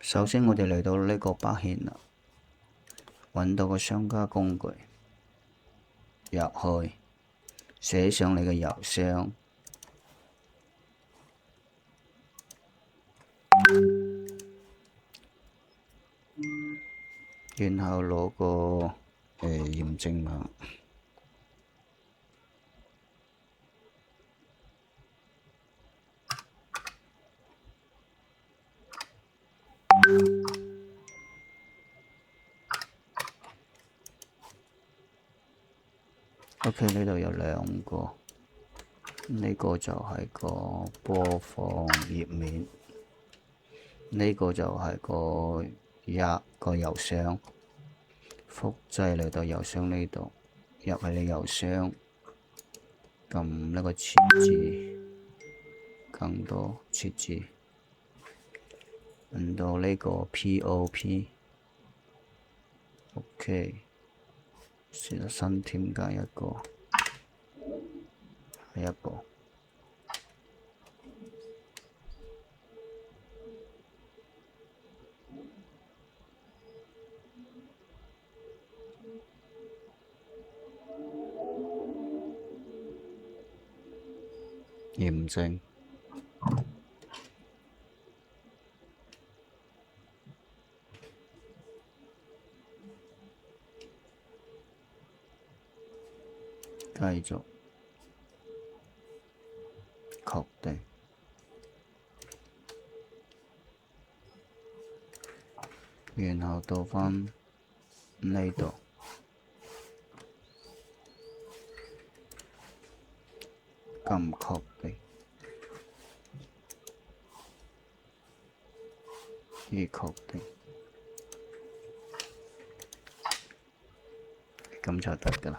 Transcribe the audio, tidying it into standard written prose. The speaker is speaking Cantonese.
首先我哋嚟到呢個北險啦，揾到個商家工具，入去寫上你嘅郵箱，然後攞個驗證碼。OK，呢度有兩個，呢個就係個播放頁面，呢個就係個郵箱，複製嚟到郵箱呢度，入去你郵箱，撳呢個設置，更多設置，揾到呢個 POP，OK，試下新添加一個，下一步。驗證，繼續，確定，然後到返呢度，撳確定，已確定，咁就得㗎喇。